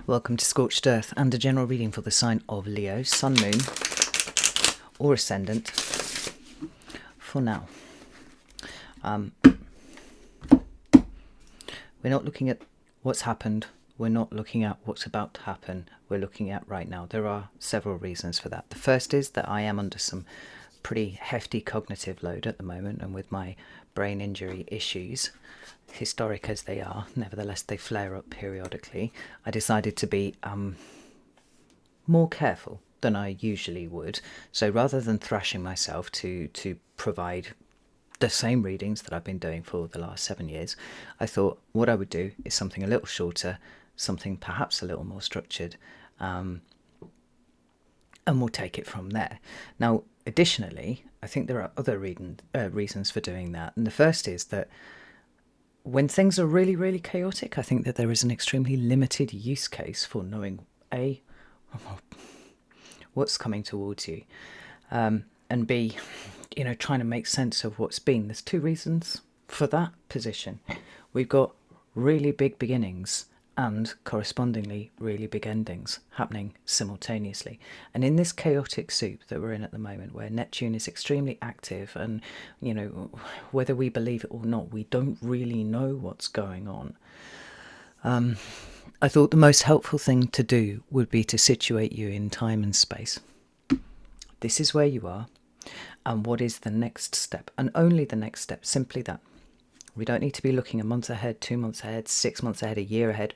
Welcome to Scorched Earth and a general reading for the sign of Leo, Sun, Moon or Ascendant for now. We're not looking at what's happened, we're not looking at what's about to happen, we're looking at right now. There are several reasons for that. The first is that I am under some pretty hefty cognitive load at the moment, and with my brain injury issues, historic as they are, nevertheless they flare up periodically. I decided to be more careful than I usually would. So rather than thrashing myself to provide the same readings that I've been doing for the last 7 years, I thought what I would do is something a little shorter, something perhaps a little more structured, and we'll take it from there. Now, additionally, I think there are other reasons for doing that. And the first is that when things are really, really chaotic, I think that there is an extremely limited use case for knowing, A, what's coming towards you, and B, trying to make sense of what's been. There's two reasons for that position. We've got really big beginnings and correspondingly really big endings happening simultaneously. And in this chaotic soup that we're in at the moment, where Neptune is extremely active and, whether we believe it or not, we don't really know what's going on. I thought the most helpful thing to do would be to situate you in time and space. This is where you are, and what is the next step, and only the next step, simply that. We don't need to be looking a month ahead, 2 months ahead, 6 months ahead, a year ahead.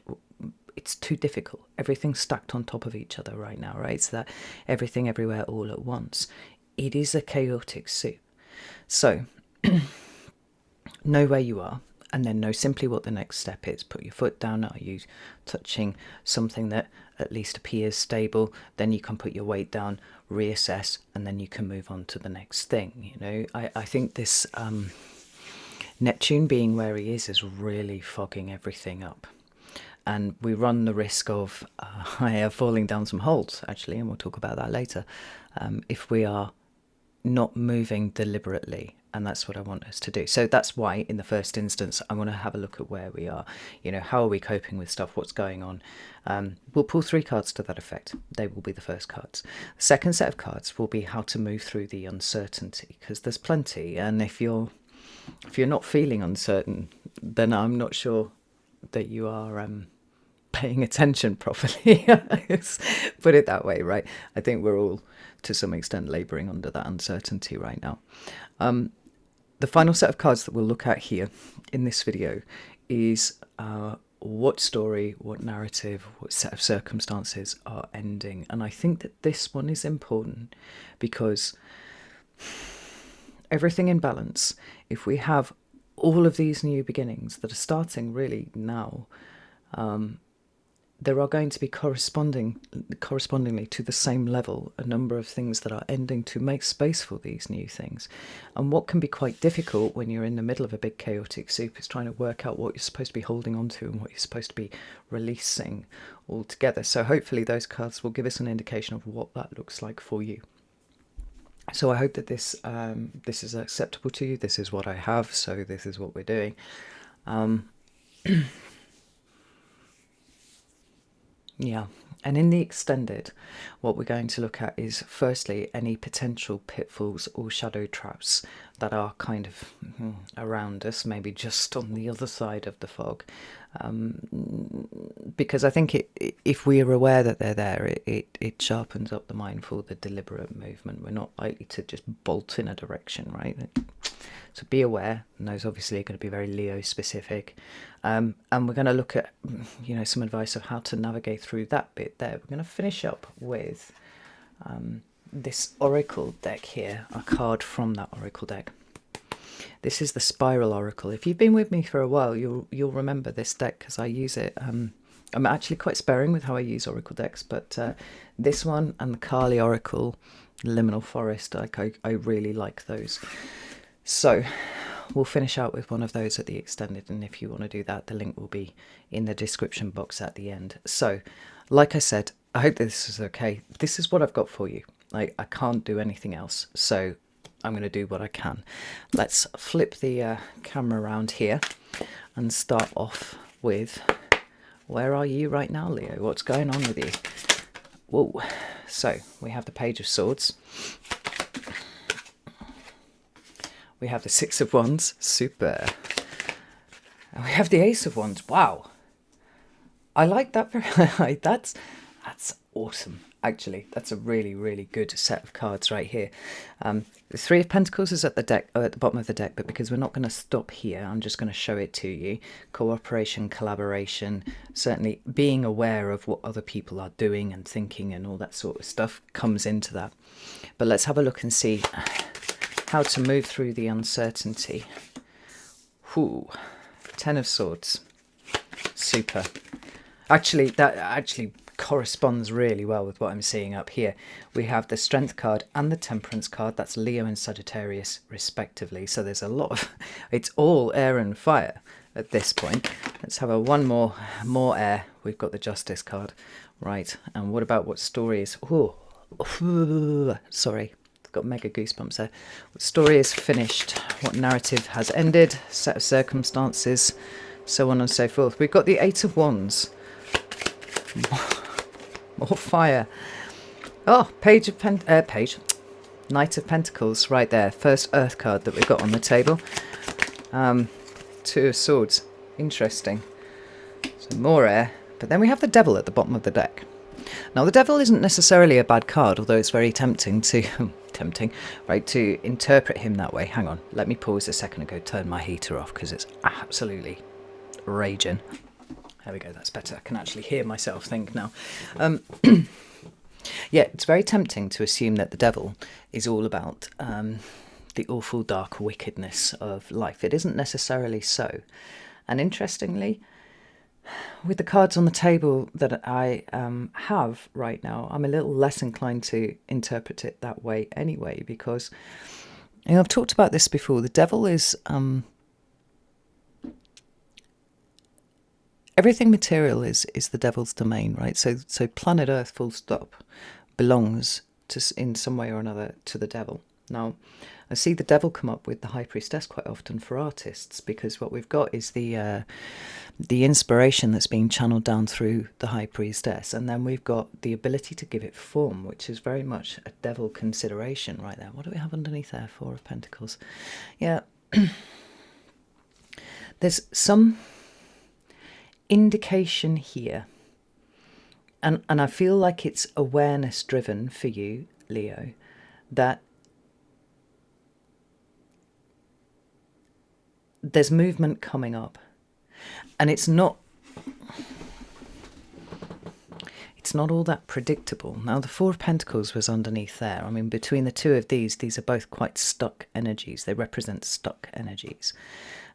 It's too difficult. Everything's stacked on top of each other right now, right? So that everything everywhere all at once. It is a chaotic soup. So know where you are, and then know simply what the next step is. Put your foot down. Are you touching something that at least appears stable? Then you can put your weight down, reassess, and then you can move on to the next thing. I think this Neptune being where he is really fogging everything up. And we run the risk of falling down some holes, actually, and we'll talk about that later, if we are not moving deliberately. And that's what I want us to do. So that's why, in the first instance, I want to have a look at where we are. How are we coping with stuff? What's going on? We'll pull 3 cards to that effect. They will be the first cards. The second set of cards will be how to move through the uncertainty, because there's plenty. And if you're not feeling uncertain, then I'm not sure that you are paying attention properly. Let's put it that way, right? I think we're all, to some extent, labouring under that uncertainty right now. The final set of cards that we'll look at here in this video is what story, what narrative, what set of circumstances are ending. And I think that this one is important because everything in balance, if we have all of these new beginnings that are starting really now, there are going to be correspondingly to the same level a number of things that are ending to make space for these new things. And what can be quite difficult when you're in the middle of a big chaotic soup is trying to work out what you're supposed to be holding on to and what you're supposed to be releasing altogether. So hopefully those cards will give us an indication of what that looks like for you. So I hope that this is acceptable to you. This is what I have, so this is what we're doing. Yeah, and in the extended, what we're going to look at is, firstly, any potential pitfalls or shadow traps that are kind of around us, maybe just on the other side of the fog. Because I think if we are aware that they're there, it sharpens up the mind for the deliberate movement. We're not likely to just bolt in a direction, right? So be aware, and those obviously are going to be very Leo specific. And we're going to look at, some advice of how to navigate through that bit there. We're going to finish up with this Oracle deck here, a card from that Oracle deck. This is the Spiral Oracle. If you've been with me for a while, you'll remember this deck because I use it. I'm actually quite sparing with how I use Oracle decks, but this one and the Kali Oracle, Liminal Forest, I really like those. So we'll finish out with one of those at the extended, and if you want to do that, the link will be in the description box at the end. So, like I said, I hope this is okay. This is what I've got for you. I can't do anything else, so I'm going to do what I can. Let's flip the camera around here and start off with Where are you right now, Leo? What's going on with you? Whoa. So, we have the Page of Swords. We have the Six of Wands. Super. And we have the Ace of Wands. Wow. I like that very that's awesome. Actually, that's a really, really good set of cards right here. The Three of Pentacles is at the bottom of the deck, but because we're not going to stop here, I'm just going to show it to you. Cooperation, collaboration, certainly being aware of what other people are doing and thinking and all that sort of stuff comes into that. But let's have a look and see how to move through the uncertainty. Ooh, Ten of Swords. Super. Actually, that actually corresponds really well with what I'm seeing up here. We have the Strength card and the Temperance card. That's Leo and Sagittarius respectively. So there's a lot of, it's all air and fire at this point. Let's have one more air. We've got the Justice card, right? And what about what story is? Oh, sorry, I've got mega goosebumps there. What story is finished? What narrative has ended? Set of circumstances, so on and so forth. We've got the Eight of Wands. More fire. Oh, Knight of Pentacles right there. First Earth card that we've got on the table. Two of Swords. Interesting. So more air. But then we have the Devil at the bottom of the deck. Now the Devil isn't necessarily a bad card, although it's very tempting to to interpret him that way. Hang on, let me pause a second and go turn my heater off because it's absolutely raging. There we go, that's better. I can actually hear myself think now. Yeah, it's very tempting to assume that the Devil is all about the awful dark wickedness of life. It isn't necessarily so. And interestingly, with the cards on the table that I have right now, I'm a little less inclined to interpret it that way anyway, because I've talked about this before. The Devil is... everything material is the Devil's domain, right? So planet Earth, full stop, belongs to, in some way or another, to the Devil. Now, I see the Devil come up with the High Priestess quite often for artists, because what we've got is the inspiration that's being channeled down through the High Priestess, and then we've got the ability to give it form, which is very much a Devil consideration right there. What do we have underneath there? Four of Pentacles. Yeah. There's some indication here, and I feel like it's awareness driven for you, Leo, that there's movement coming up, and it's not all that predictable. Now the Four of Pentacles was underneath there. I mean, between the two of these are both quite stuck energies. They represent stuck energies,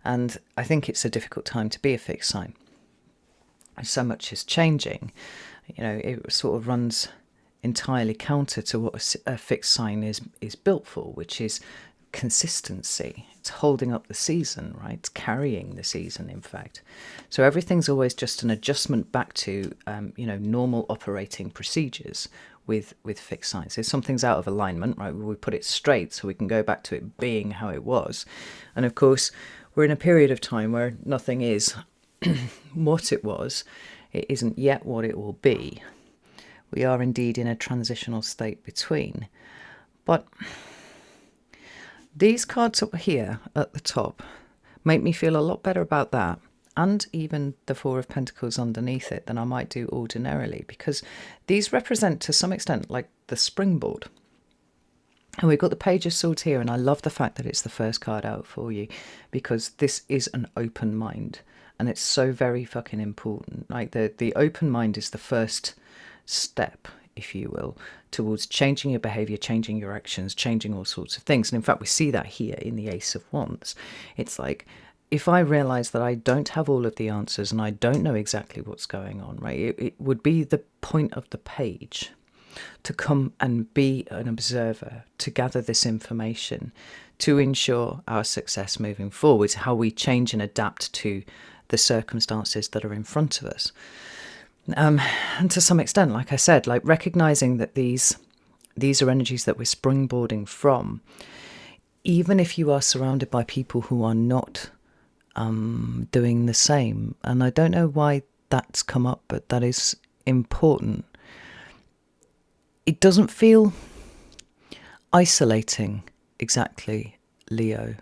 and I think it's a difficult time to be a fixed sign. So much is changing, it sort of runs entirely counter to what a fixed sign is built for, which is consistency. It's holding up the season, right? It's carrying the season, in fact. So everything's always just an adjustment back to normal operating procedures with fixed signs. If something's out of alignment, right, we put it straight so we can go back to it being how it was. And of course, we're in a period of time where nothing is what it was. It isn't yet what it will be. We are indeed in a transitional state between. But these cards up here at the top make me feel a lot better about that, and even the Four of Pentacles underneath it, than I might do ordinarily, because these represent to some extent like the springboard. And we've got the Page of Swords here, and I love the fact that it's the first card out for you, because this is an open mind. And it's so very fucking important. Like the open mind is the first step, if you will, towards changing your behavior, changing your actions, changing all sorts of things. And in fact, we see that here in the Ace of Wands. It's like, if I realize that I don't have all of the answers and I don't know exactly what's going on, right, it would be the point of the page to come and be an observer, to gather this information, to ensure our success moving forward, how we change and adapt to the circumstances that are in front of us. And to some extent, like I said, like recognizing that these are energies that we're springboarding from, even if you are surrounded by people who are not doing the same. And I don't know why that's come up, but that is important. It doesn't feel isolating exactly, Leo.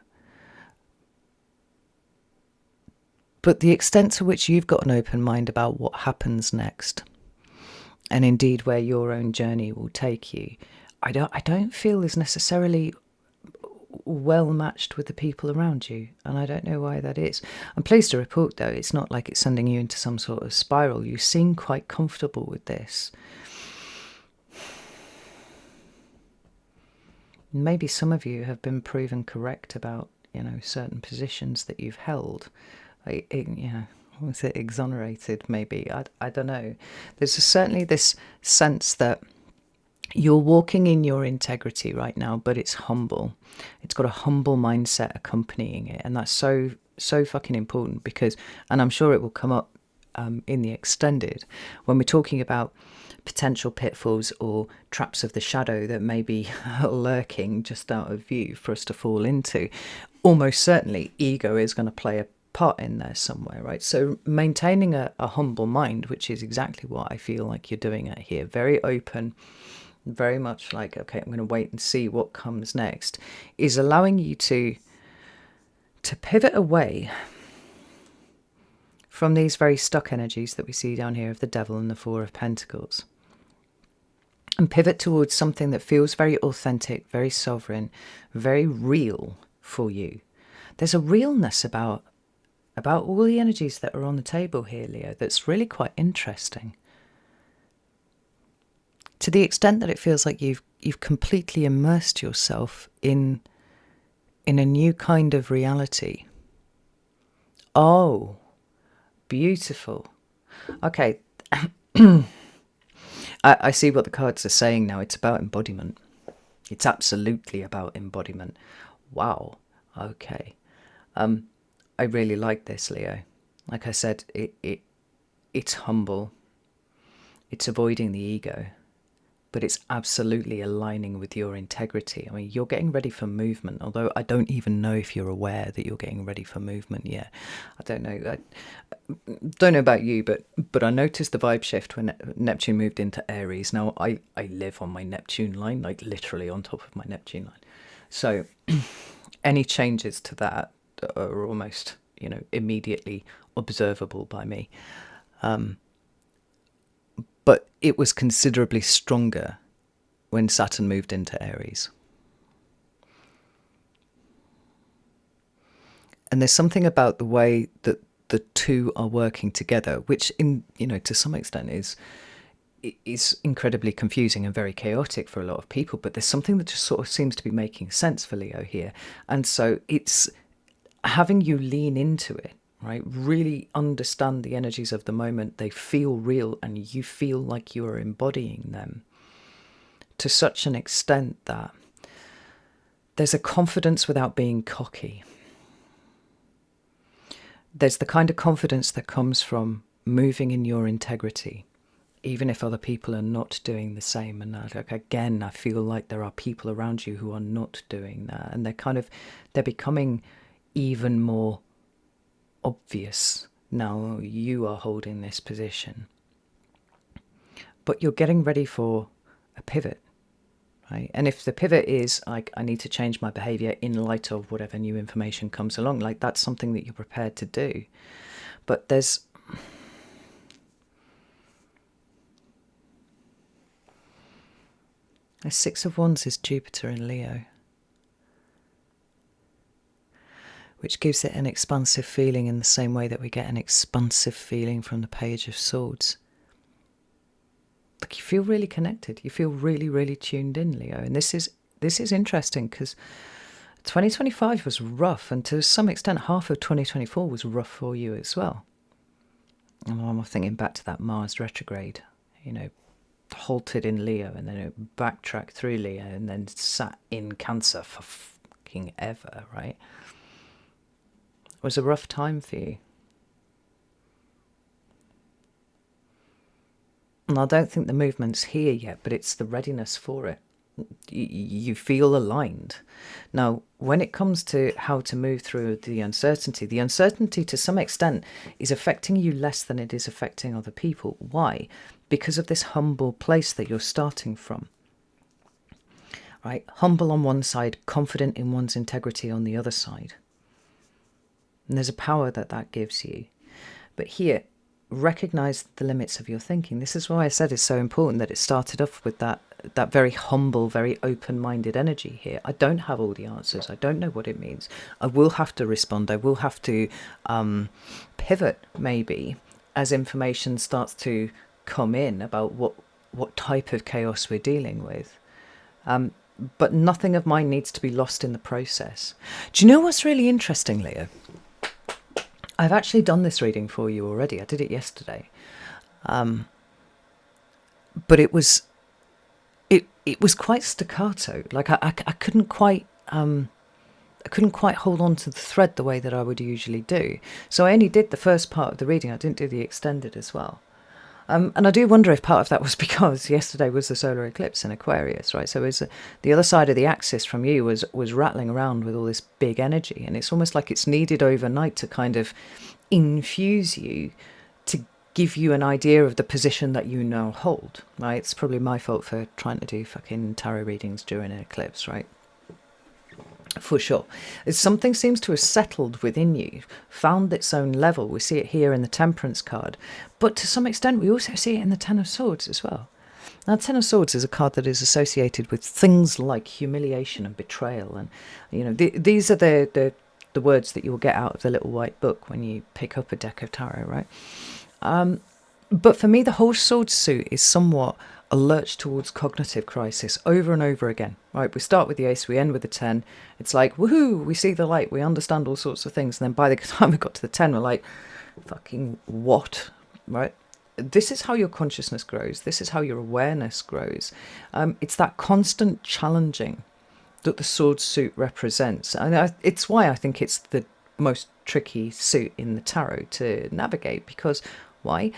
But the extent to which you've got an open mind about what happens next, and indeed where your own journey will take you, I don't feel is necessarily well matched with the people around you, and I don't know why that is. I'm pleased to report, though, it's not like it's sending you into some sort of spiral. You seem quite comfortable with this. Maybe some of you have been proven correct about, certain positions that you've held. Was it exonerated? Maybe, I don't know. There's certainly this sense that you're walking in your integrity right now, but it's humble. It's got a humble mindset accompanying it, and that's so fucking important, because, and I'm sure it will come up in the extended, when we're talking about potential pitfalls or traps of the shadow that may be lurking just out of view for us to fall into. Almost certainly ego is going to play a part in there somewhere, right? So maintaining a humble mind, which is exactly what I feel like you're doing it here, very open, very much like, okay, I'm going to wait and see what comes next, is allowing you to pivot away from these very stuck energies that we see down here of the Devil and the Four of Pentacles, and pivot towards something that feels very authentic, very sovereign, very real for you. There's a realness about all the energies that are on the table here, Leo, that's really quite interesting. To the extent that it feels like you've completely immersed yourself in a new kind of reality. Oh, beautiful. Okay. I see what the cards are saying now. It's about embodiment. It's absolutely about embodiment. Wow. Okay. I really like this, Leo. Like I said, it's humble. It's avoiding the ego. But it's absolutely aligning with your integrity. I mean, you're getting ready for movement, although I don't even know if you're aware that you're getting ready for movement yet. I don't know. I don't know about you, but I noticed the vibe shift when Neptune moved into Aries. Now, I live on my Neptune line, like literally on top of my Neptune line. So any changes to that are almost, immediately observable by me. But it was considerably stronger when Saturn moved into Aries. And there's something about the way that the two are working together, which, to some extent is incredibly confusing and very chaotic for a lot of people. But there's something that just sort of seems to be making sense for Leo here. And so it's having you lean into it. Right, really understand the energies of the moment. They feel real, and you feel like you are embodying them to such an extent that there's a confidence without being cocky. There's the kind of confidence that comes from moving in your integrity, even if other people are not doing the same. And again, I feel like there are people around you who are not doing that, and they're becoming even more obvious now you are holding this position. But you're getting ready for a pivot, right? And if the pivot is like, I need to change my behavior in light of whatever new information comes along, like that's something that you're prepared to do. But there's a Six of Wands is Jupiter in Leo, which gives it an expansive feeling in the same way that we get an expansive feeling from the Page of Swords. Like you feel really connected. You feel really, really tuned in, Leo. And this is interesting because 2025 was rough, and to some extent half of 2024 was rough for you as well. And I'm thinking back to that Mars retrograde, halted in Leo and then it backtracked through Leo and then sat in Cancer for fucking ever, right? It was a rough time for you. And I don't think the movement's here yet, but it's the readiness for it. you feel aligned. Now, when it comes to how to move through the uncertainty to some extent is affecting you less than it is affecting other people. Why? Because of this humble place that you're starting from. Right? Humble on one side, confident in one's integrity on the other side. And there's a power that gives you. But here, recognize the limits of your thinking. This is why I said it's so important that it started off with that very humble, very open-minded energy here. I don't have all the answers. I don't know what it means. I will have to respond. I will have to pivot maybe as information starts to come in about what type of chaos we're dealing with. But nothing of mine needs to be lost in the process. Do you know what's really interesting, Leo? I've actually done this reading for you already. I did it yesterday. But it was quite staccato. Like I couldn't quite hold on to the thread the way that I would usually do. So I only did the first part of the reading. I didn't do the extended as well. And I do wonder if part of that was because yesterday was the solar eclipse in Aquarius, right? So the other side of the axis from you was rattling around with all this big energy, and it's almost like it's needed overnight to kind of infuse you, to give you an idea of the position that you now hold, right? It's probably my fault for trying to do fucking tarot readings during an eclipse, right? For sure. Something seems to have settled within you, found its own level. We see it here in the Temperance card, but to some extent we also see it in the Ten of Swords as well. Now, Ten of Swords is a card that is associated with things like humiliation and betrayal, and these are the words that you'll get out of the little white book when you pick up a deck of tarot, right? But for me, the whole Swords suit is somewhat a lurch towards cognitive crisis over and over again, right? We start with the Ace, we end with the 10. It's like, woohoo, we see the light, we understand all sorts of things. And then by the time we got to the 10, we're like, fucking what, right? This is how your consciousness grows. This is how your awareness grows. It's that constant challenging that the Swords suit represents. And it's why I think it's the most tricky suit in the tarot to navigate, because why?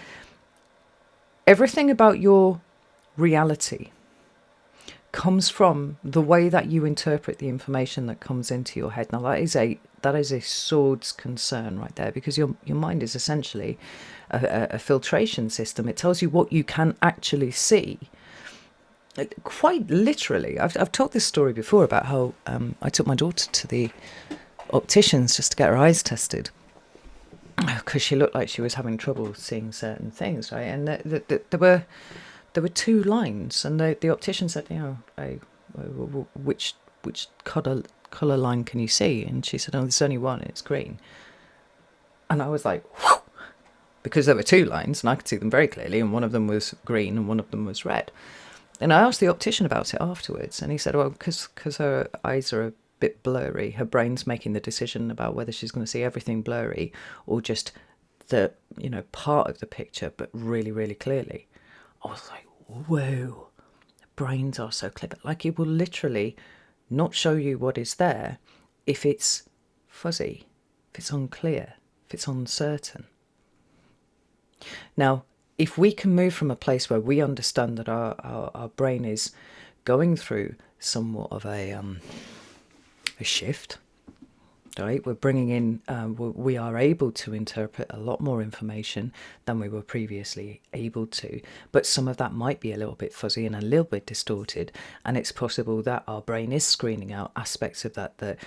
Everything about your reality comes from the way that you interpret the information that comes into your head. Now that is a Swords concern right there, because your mind is essentially a filtration system. It tells you what you can actually see. Quite literally, I've told this story before about how I took my daughter to the opticians just to get her eyes tested, because she looked like she was having trouble seeing certain things, right? And there were two lines, and the optician said, which colour line can you see? And she said, oh, there's only one, it's green. And I was like, whew, because there were two lines, and I could see them very clearly, and one of them was green and one of them was red. And I asked the optician about it afterwards, and he said, well, because her eyes are a bit blurry, her brain's making the decision about whether she's going to see everything blurry or just the part of the picture, but really, really clearly. I was like, whoa, brains are so clever. Like, it will literally not show you what is there if it's fuzzy, if it's unclear, if it's uncertain. Now, if we can move from a place where we understand that our brain is going through somewhat of a shift, right? We're bringing in, we are able to interpret a lot more information than we were previously able to, but some of that might be a little bit fuzzy and a little bit distorted, and it's possible that our brain is screening out aspects of that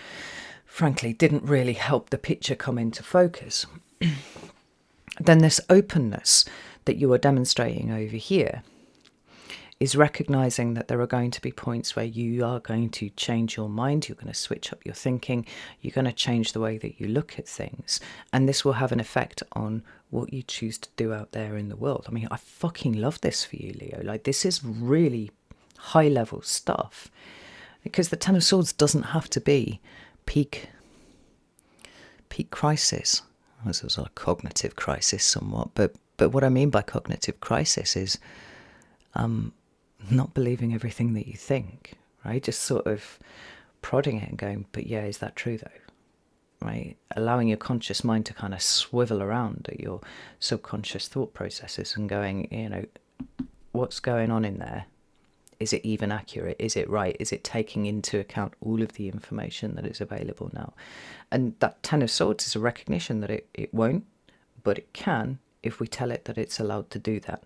frankly didn't really help the picture come into focus. Then this openness that you are demonstrating over here is recognizing that there are going to be points where you are going to change your mind, you're going to switch up your thinking, you're going to change the way that you look at things, and this will have an effect on what you choose to do out there in the world. I mean, I fucking love this for you, Leo. Like, this is really high level stuff, because the Ten of Swords doesn't have to be peak crisis. This was a cognitive crisis somewhat, but what I mean by cognitive crisis is not believing everything that you think, right? Just sort of prodding it and going, but yeah, is that true though, right? Allowing your conscious mind to kind of swivel around at your subconscious thought processes and going, what's going on in there? Is it even accurate? Is it right? Is it taking into account all of the information that is available now? And that Ten of Swords is a recognition that it won't, but it can if we tell it that it's allowed to do that.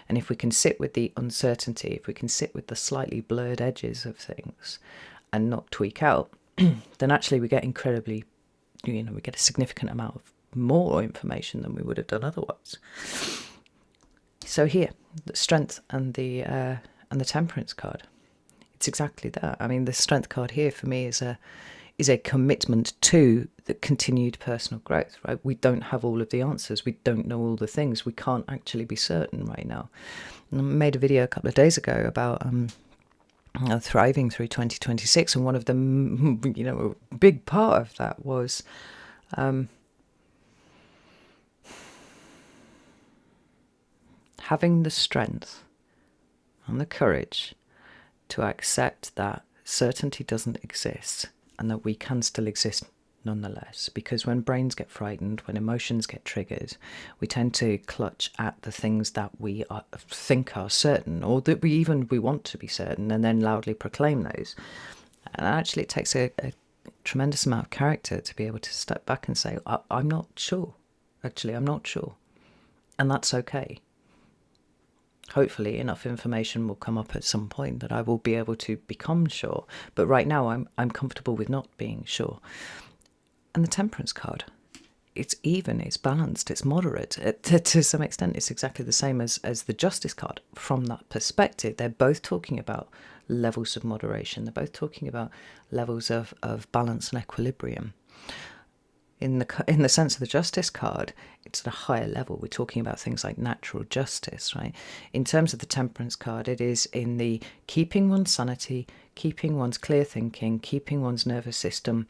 And if we can sit with the uncertainty, if we can sit with the slightly blurred edges of things and not tweak out, then actually we get incredibly, we get a significant amount of more information than we would have done otherwise. So here, the Strength and the Temperance card, it's exactly that. I mean, the Strength card here for me is a commitment to the continued personal growth, right? We don't have all of the answers. We don't know all the things. We can't actually be certain right now. And I made a video a couple of days ago about thriving through 2026, and one of the, a big part of that was having the strength and the courage to accept that certainty doesn't exist and that we can still exist nonetheless. Because when brains get frightened, when emotions get triggered, we tend to clutch at the things that we think are certain, or that we want to be certain, and then loudly proclaim those. And actually it takes a tremendous amount of character to be able to step back and say, I'm not sure. Actually, I'm not sure. And that's okay. Hopefully enough information will come up at some point that I will be able to become sure. But right now I'm comfortable with not being sure. And the Temperance card, it's even, it's balanced, it's moderate. To some extent, it's exactly the same as the Justice card. From that perspective, they're both talking about levels of moderation. They're both talking about levels of balance and equilibrium. In the sense of the Justice card, it's at a higher level. We're talking about things like natural justice, right? In terms of the Temperance card, it is in the keeping one's sanity, keeping one's clear thinking, keeping one's nervous system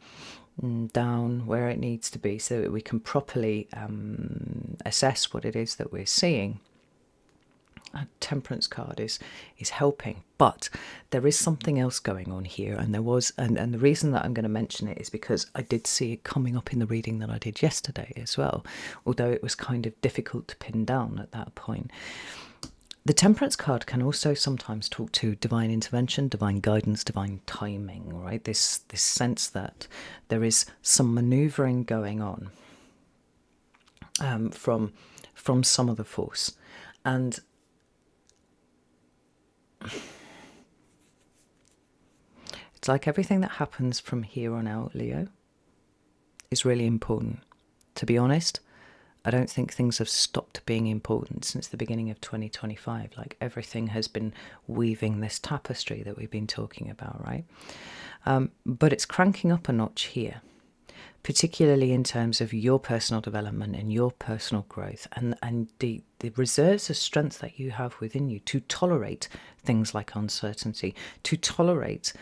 down where it needs to be so that we can properly assess what it is that we're seeing. A Temperance card is helping, but there is something else going on here, and there was, and the reason that I'm going to mention it is because I did see it coming up in the reading that I did yesterday as well, although it was kind of difficult to pin down at that point. The Temperance card can also sometimes talk to divine intervention, divine guidance, divine timing, right? This sense that there is some manoeuvring going on from some of the force. And it's like everything that happens from here on out, Leo, is really important. To be honest, I don't think things have stopped being important since the beginning of 2025. Like, everything has been weaving this tapestry that we've been talking about, right? But it's cranking up a notch here, particularly in terms of your personal development and your personal growth, and the reserves of strength that you have within you to tolerate things like uncertainty, to tolerate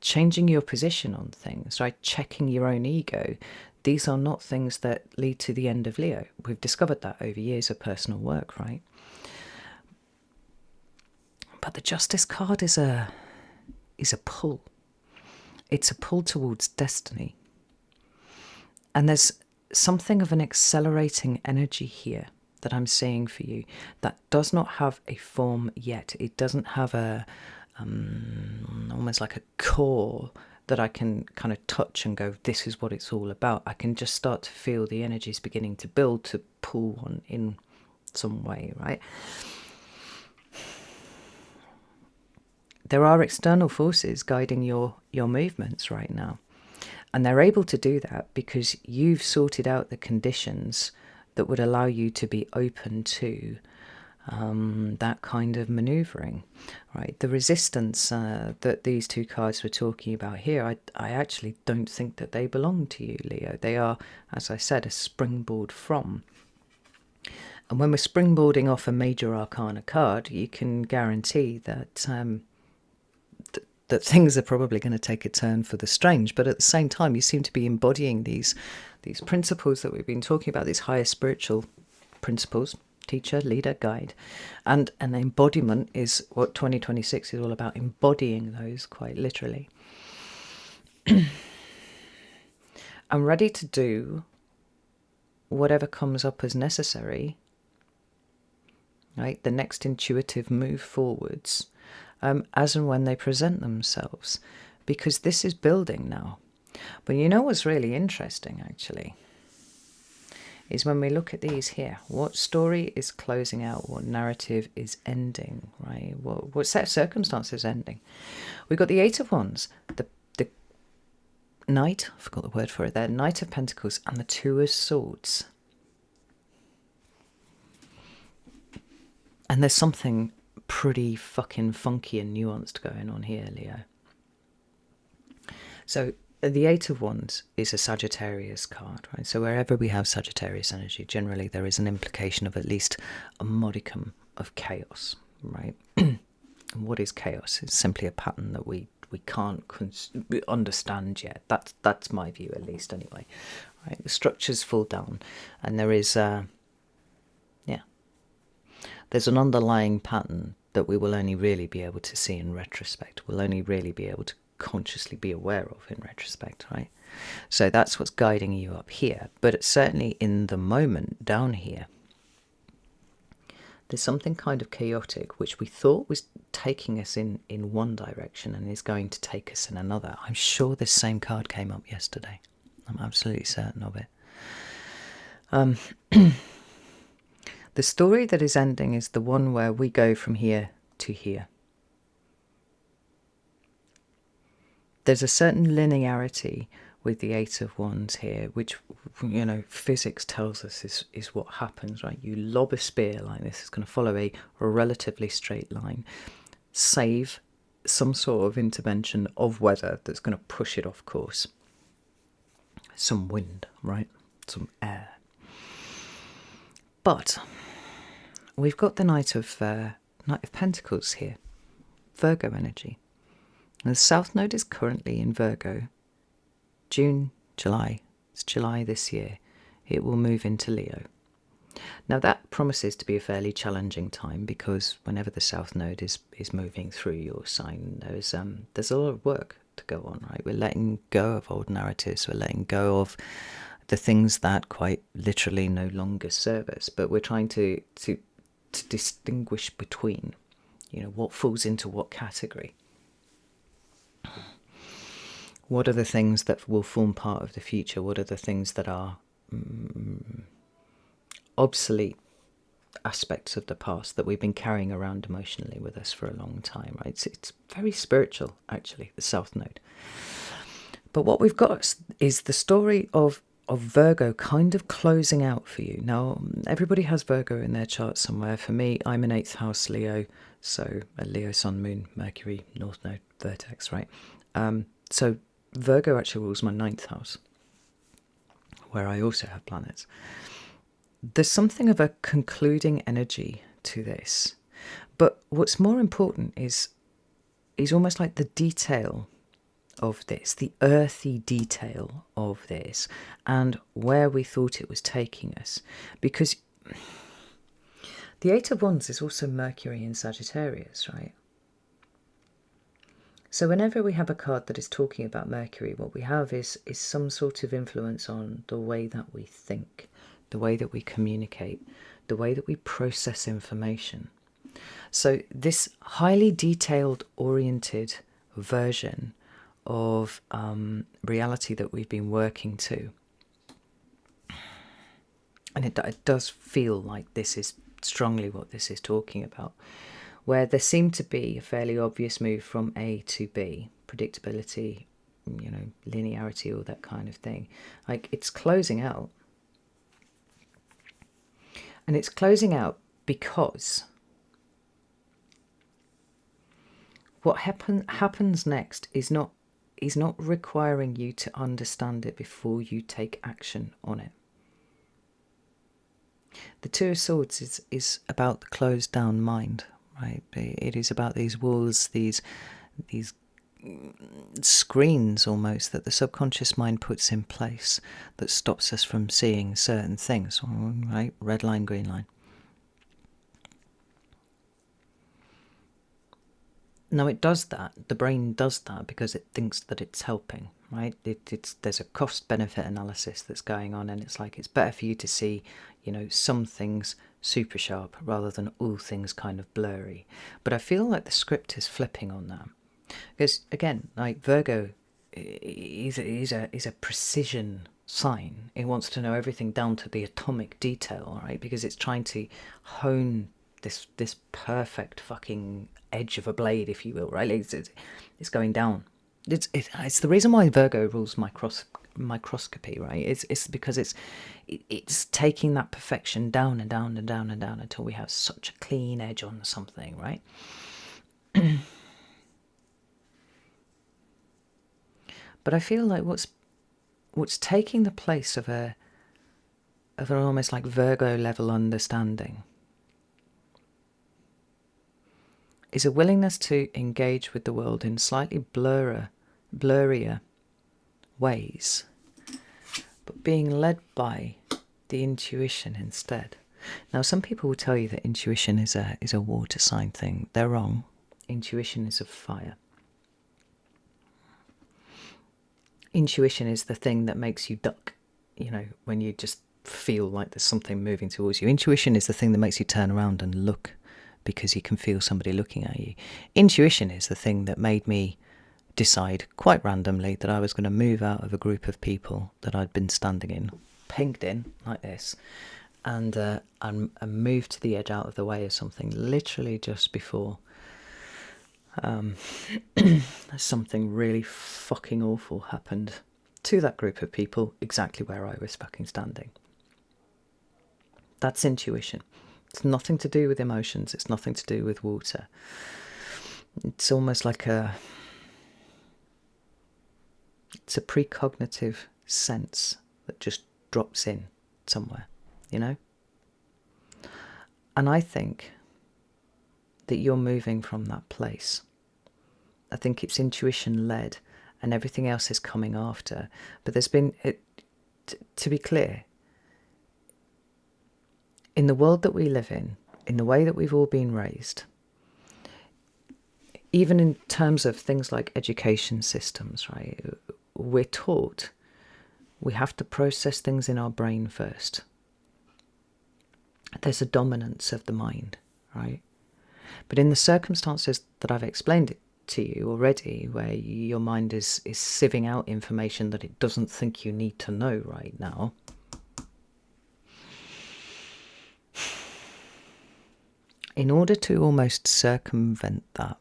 changing your position on things, right? Checking your own ego. These are not things that lead to the end of Leo. We've discovered that over years of personal work, right? But the Justice card is a pull. It's a pull towards destiny. And there's something of an accelerating energy here that I'm seeing for you that does not have a form yet. It doesn't have a almost like a core that I can kind of touch and go, this is what it's all about. I can just start to feel the energies beginning to build, to pull on in some way, right? There are external forces guiding your movements right now. And they're able to do that because you've sorted out the conditions that would allow you to be open to that kind of manoeuvring, right? The resistance that these two cards were talking about here, I actually don't think that they belong to you, Leo. They are, as I said, a springboard from. And when we're springboarding off a major arcana card, you can guarantee that that things are probably going to take a turn for the strange, but at the same time you seem to be embodying these principles that we've been talking about, these higher spiritual principles, teacher, leader, guide, and an embodiment is what 2026 is all about, embodying those quite literally. I'm ready to do whatever comes up as necessary, right? The next intuitive move forwards as and when they present themselves, because this is building now. But you know what's really interesting, actually, is when we look at these here, what story is closing out, what narrative is ending, right? What set of circumstances ending? We've got the Eight of Wands, the Knight, I forgot the word for it there, Knight of Pentacles, and the Two of Swords. And there's something pretty fucking funky and nuanced going on here, Leo. So the Eight of Wands is a Sagittarius card, right? So wherever we have Sagittarius energy, generally there is an implication of at least a modicum of chaos, right? And what is chaos? It's simply a pattern that we can't understand yet. That's my view, at least, anyway. Right? The structures fall down, and there is, there's an underlying pattern that we will only really be able to see in retrospect. We'll only really be able to consciously be aware of in retrospect, right? So that's what's guiding you up here. But it's certainly in the moment down here, there's something kind of chaotic which we thought was taking us in one direction and is going to take us in another. I'm sure this same card came up yesterday. I'm absolutely certain of it. The story that is ending is the one where we go from here to here. There's a certain linearity with the Eight of Wands here, which, you know, physics tells us is what happens, right? You lob a spear like this, it's going to follow a relatively straight line, save some sort of intervention of weather that's going to push it off course. Some wind, right? Some air. But we've got the Knight of Pentacles here, Virgo energy. And the South Node is currently in Virgo. July, it's July this year, it will move into Leo. Now that promises to be a fairly challenging time, because whenever the South Node is moving through your sign, there's a lot of work to go on, right? We're letting go of old narratives, we're letting go of the things that quite literally no longer serve us, but we're trying to distinguish between, you know, what falls into what category. What are the things that will form part of the future? What are the things that are obsolete aspects of the past that we've been carrying around emotionally with us for a long time, right? It's very spiritual, actually, the South Node. But what we've got is the story of Virgo kind of closing out for you. Now, everybody has Virgo in their chart somewhere. For me, I'm an 8th house Leo, so a Leo, Sun, Moon, Mercury, North Node, Vertex, right? So Virgo actually rules my 9th house, where I also have planets. There's something of a concluding energy to this. But what's more important is almost like the detail of this, the earthy detail of this, and where we thought it was taking us. Because the Eight of Wands is also Mercury in Sagittarius, right? So whenever we have a card that is talking about Mercury, what we have is some sort of influence on the way that we think, the way that we communicate, the way that we process information. So this highly detailed oriented version of reality that we've been working to, and it does feel like this is strongly what this is talking about, where there seemed to be a fairly obvious move from A to B, predictability, you know, linearity, all that kind of thing. Like, it's closing out. And it's closing out because what happens next is not requiring you to understand it before you take action on it. The Two of Swords is about the closed down mind, right? It is about these walls, these screens almost that the subconscious mind puts in place that stops us from seeing certain things, right? Red line, green line. Now it does that. The brain does that because it thinks that it's helping, right? There's a cost-benefit analysis that's going on, and it's like it's better for you to see, some things super sharp rather than all things kind of blurry. But I feel like the script is flipping on that, because again, like Virgo is a precision sign. It wants to know everything down to the atomic detail, right? Because it's trying to hone this perfect fucking edge of a blade, if you will, right? It's going down. It's the reason why Virgo rules microscopy, right? It's because it's taking that perfection down and down and down and down until we have such a clean edge on something, right? But I feel like what's taking the place of an almost like Virgo level understanding is a willingness to engage with the world in slightly blurrier ways, but being led by the intuition instead. Now, some people will tell you that intuition is a water sign thing. They're wrong. Intuition is of fire. Intuition is the thing that makes you duck, when you just feel like there's something moving towards you. Intuition is the thing that makes you turn around and look because you can feel somebody looking at you. Intuition is the thing that made me decide quite randomly that I was going to move out of a group of people that I'd been standing in, pinked in like this, and move to the edge out of the way of something literally just before something really fucking awful happened to that group of people exactly where I was fucking standing. That's intuition. It's nothing to do with emotions. It's nothing to do with water. It's almost like it's a precognitive sense that just drops in somewhere, And I think that you're moving from that place. I think it's intuition led and everything else is coming after. But there's been, to be clear, in the world that we live in the way that we've all been raised, even in terms of things like education systems, right? We're taught we have to process things in our brain first. There's a dominance of the mind, right? But in the circumstances that I've explained it to you already, where your mind is sieving out information that it doesn't think you need to know right now, in order to almost circumvent that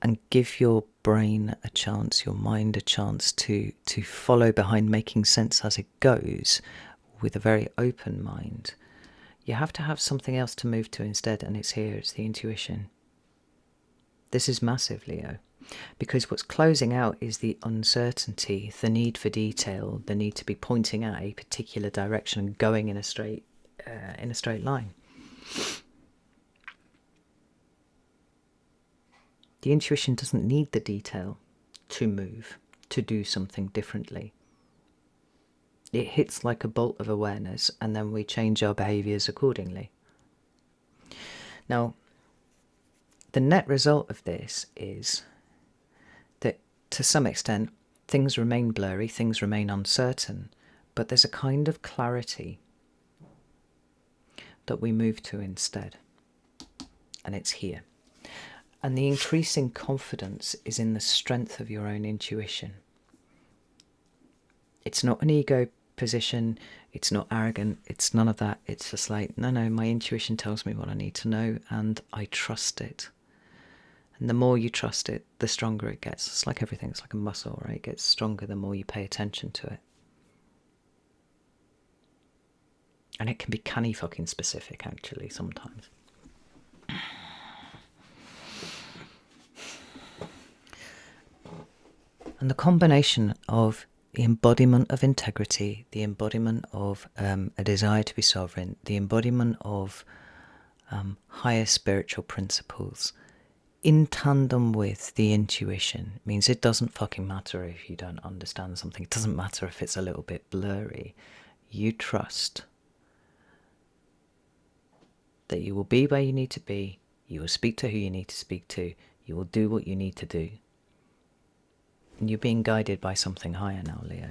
and give your brain a chance, your mind a chance to follow behind making sense as it goes with a very open mind, you have to have something else to move to instead, and it's here, it's the intuition. This is massive, Leo, because what's closing out is the uncertainty, the need for detail, the need to be pointing at a particular direction and going in a straight line. The intuition doesn't need the detail to move, to do something differently. It hits like a bolt of awareness, and then we change our behaviours accordingly. Now, the net result of this is that, to some extent, things remain blurry, things remain uncertain, but there's a kind of clarity that we move to instead. And it's here. And the increasing confidence is in the strength of your own intuition. It's not an ego position, it's not arrogant, it's none of that. It's just like, no, my intuition tells me what I need to know, and I trust it. And the more you trust it, the stronger it gets. It's like everything, it's like a muscle, right? It gets stronger the more you pay attention to it. And it can be canny fucking specific, actually, sometimes. And the combination of the embodiment of integrity, the embodiment of a desire to be sovereign, the embodiment of higher spiritual principles, in tandem with the intuition, means it doesn't fucking matter if you don't understand something. It doesn't matter if it's a little bit blurry. You trust that you will be where you need to be, you will speak to who you need to speak to, You will do what you need to do. And you're being guided by something higher now, Leo.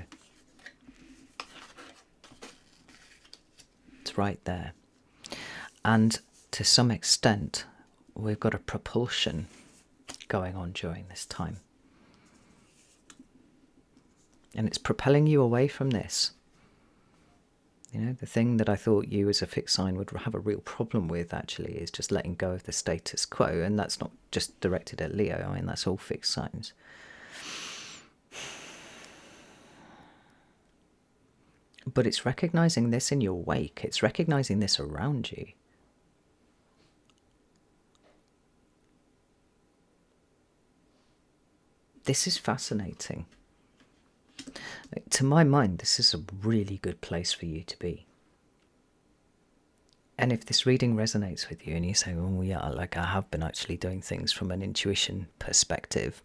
It's right there. And to some extent, we've got a propulsion going on during this time. And it's propelling you away from this. You know, the thing that I thought you as a fixed sign would have a real problem with actually is just letting go of the status quo. And that's not just directed at Leo. I mean, that's all fixed signs. But it's recognizing this in your wake. It's recognizing this around you. This is fascinating. To my mind, this is a really good place for you to be. And if this reading resonates with you and you say, oh yeah, like I have been actually doing things from an intuition perspective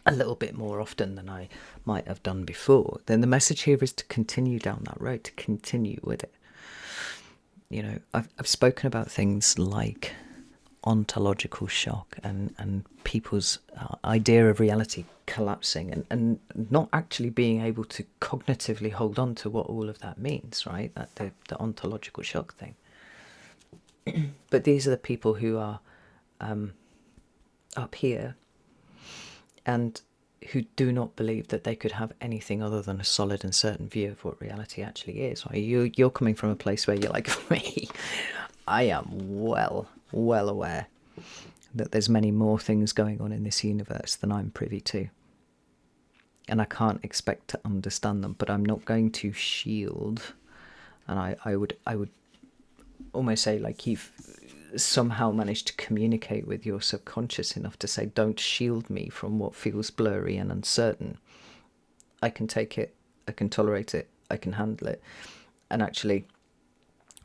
a little bit more often than I might have done before, then the message here is to continue down that road, to continue with it. You know, I've spoken about things like ontological shock and people's idea of reality collapsing and not actually being able to cognitively hold on to what all of that means, right? That the ontological shock thing. But these are the people who are up here and who do not believe that they could have anything other than a solid and certain view of what reality actually is. Right? You're coming from a place where you're like me. I am well aware that there's many more things going on in this universe than I'm privy to. And I can't expect to understand them, but I'm not going to shield. And I would almost say, like, you've somehow managed to communicate with your subconscious enough to say, don't shield me from what feels blurry and uncertain. I can take it, I can tolerate it, I can handle it. And actually,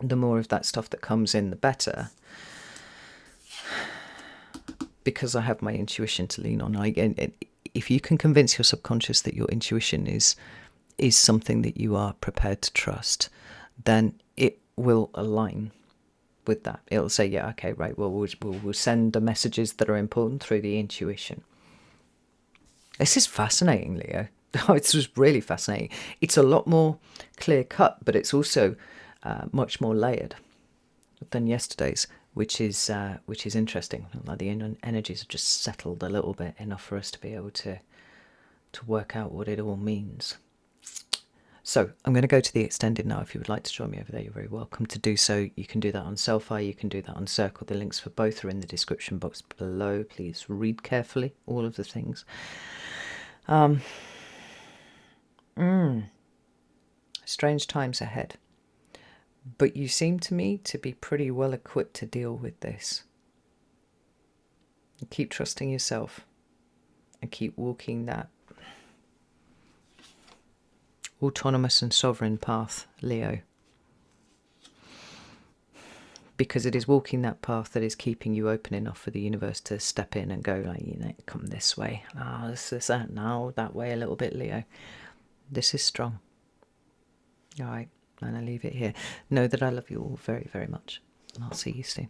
the more of that stuff that comes in, the better. Because I have my intuition to lean on. If you can convince your subconscious that your intuition is something that you are prepared to trust, then it will align with that. It'll say, yeah, okay, right, well, we'll send the messages that are important through the intuition. This is fascinating, Leo. It's just really fascinating. It's a lot more clear cut, but it's also much more layered than yesterday's, which is interesting. Like the energies have just settled a little bit, enough for us to be able to work out what it all means. So I'm going to go to the extended now. If you would like to join me over there, you're very welcome to do so. You can do that on Selfie, you can do that on Circle. The links for both are in the description box below. Please read carefully all of the things. Strange times ahead. But you seem to me to be pretty well equipped to deal with this. Keep trusting yourself and keep walking that autonomous and sovereign path, Leo. Because it is walking that path that is keeping you open enough for the universe to step in and go, like, you know, come this way. This is that now, that way a little bit, Leo. This is strong. All right, and I leave it here. Know that I love you all very, very much. And I'll see you soon.